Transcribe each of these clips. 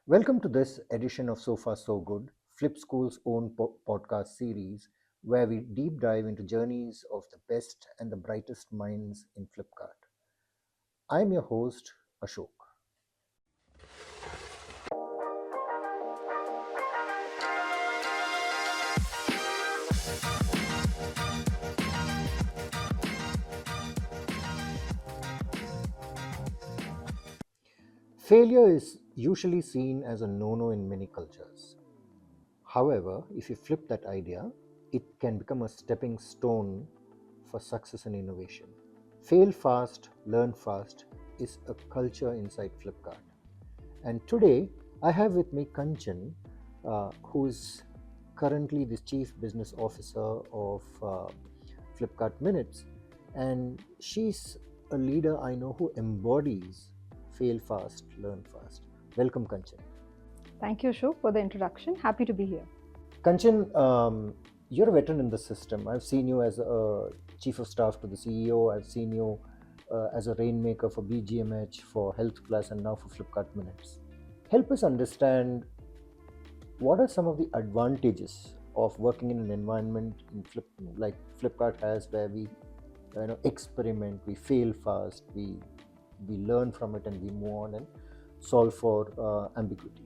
Welcome to this edition of So Far So Good, Flip School's own podcast series, where we deep dive into journeys of the best and the brightest minds in Flipkart. I'm your host, Ashok. Failure is usually seen as a no no in many cultures. However, if you flip that idea, it can become a stepping stone for success and innovation. Fail fast, learn fast is a culture inside Flipkart. And today I have with me Kanchan, who's currently the Chief Business Officer of Flipkart Minutes. And she's a leader I know who embodies fail fast, learn fast. Welcome, Kanchan. Thank you, Ashok, for the introduction. Happy to be here. Kanchan, you're a veteran in the system. I've seen you as a chief of staff to the CEO. I've seen you as a rainmaker for BGMH, for HealthPlus, and now for Flipkart Minutes. Help us understand what are some of the advantages of working in an environment like Flipkart has, where we experiment, we fail fast, we learn from it, and we move on and solve for ambiguity.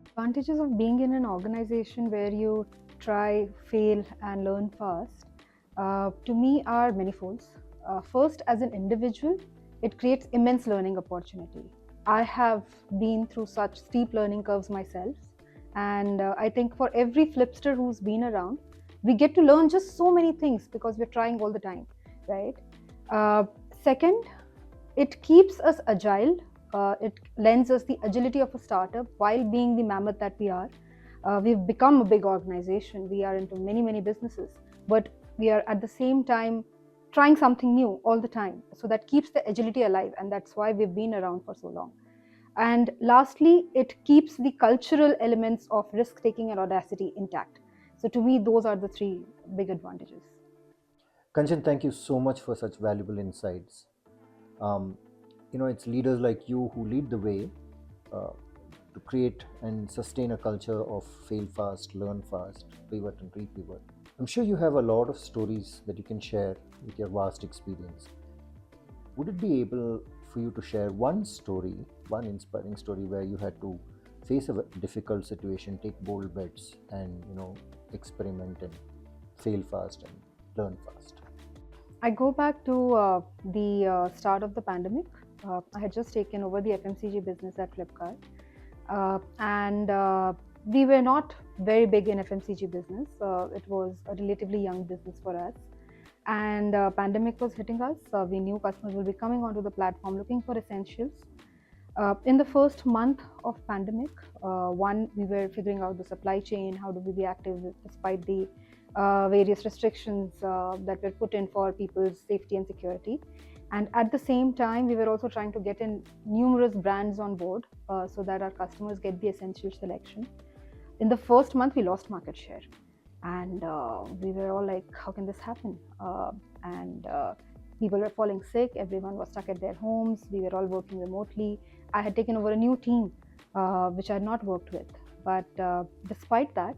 Advantages of being in an organization where you try, fail, and learn fast, to me, are manifolds. First, as an individual, it creates immense learning opportunity. I have been through such steep learning curves myself, and I think for every flipster who's been around, we get to learn just so many things because we're trying all the time, right? Uh, Second, it keeps us agile. It lends us the agility of a startup while being the mammoth that we are. We've become a big organization. We are into many, many businesses, but we are at the same time trying something new all the time. So that keeps the agility alive, and that's why we've been around for so long. And lastly, it keeps the cultural elements of risk taking and audacity intact. So to me, those are the three big advantages. Kanchan, thank you so much for such valuable insights. Um, it's leaders like you who lead the way uh, to create and sustain a culture of fail fast, learn fast, pivot and repivot. I'm sure you have a lot of stories that you can share with your vast experience. Would it be able for you to share one story, one inspiring story where you had to face a difficult situation, take bold bets, and experiment and fail fast and learn fast? I go back to the start of the pandemic. I had just taken over the FMCG business at Flipkart, and we were not very big in FMCG business. It was a relatively young business for us, and pandemic was hitting us. We knew customers will be coming onto the platform looking for essentials. In the first month of pandemic, one, we were figuring out the supply chain. How do we be active despite the various restrictions that were put in for people's safety and security? And at the same time, we were also trying to get in numerous brands on board so that our customers get the essential selection. In the first month, we lost market share, and we were all like, how can this happen? And people were falling sick, everyone was stuck at their homes, we were all working remotely. I had taken over a new team which I had not worked with, but despite that,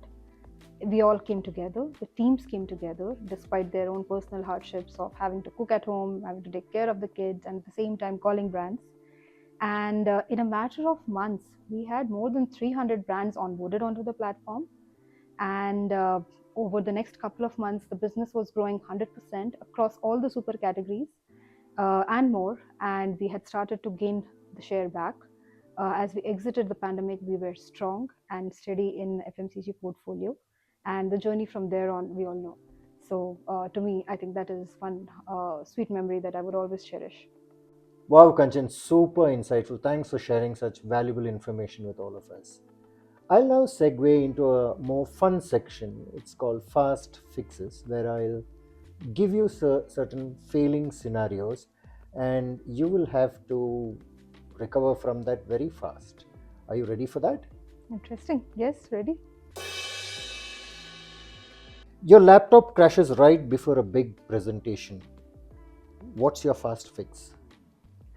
we all came together, the teams came together despite their own personal hardships of having to cook at home, having to take care of the kids, and at the same time calling brands. And in a matter of months, we had more than 300 brands onboarded onto the platform. And over the next couple of months, the business was growing 100% across all the super categories and more. And we had started to gain the share back. As we exited the pandemic, we were strong and steady in FMCG portfolio. And the journey from there on, we all know. So to me, I think that is one sweet memory that I would always cherish. Wow, Kanchan, super insightful. Thanks for sharing such valuable information with all of us. I'll now segue into a more fun section. It's called Fast Fixes, where I'll give you certain failing scenarios and you will have to recover from that very fast. Are you ready for that? Interesting. Yes, ready? Your laptop crashes right before a big presentation. What's your fast fix?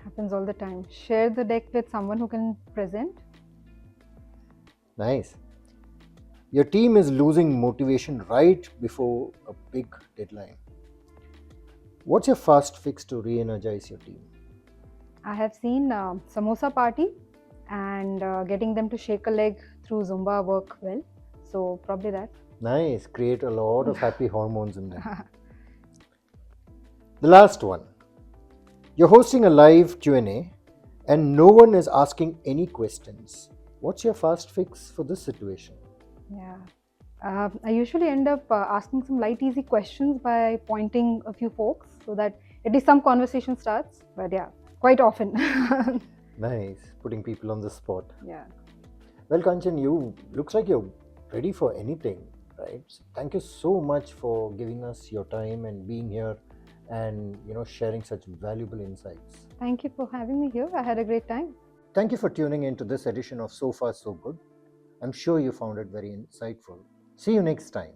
Happens all the time. Share the deck with someone who can present. Nice. Your team is losing motivation right before a big deadline. What's your fast fix to re energize your team? I have seen samosa party and getting them to shake a leg through Zumba work well. So probably that. Nice. Create a lot of happy hormones in them. The last one. You're hosting a live Q&A and no one is asking any questions. What's your fast fix for this situation? Yeah. I usually end up asking some light, easy questions by pointing a few folks so that at least some conversation starts. But yeah, quite often. Nice. Putting people on the spot. Yeah. Well, Kanchan, you looks like you're ready for anything, right? So thank you so much for giving us your time and being here and sharing such valuable insights. Thank you for having me here. I had a great time. Thank you for tuning in to this edition of So Far So Good. I'm sure you found it very insightful. See you next time.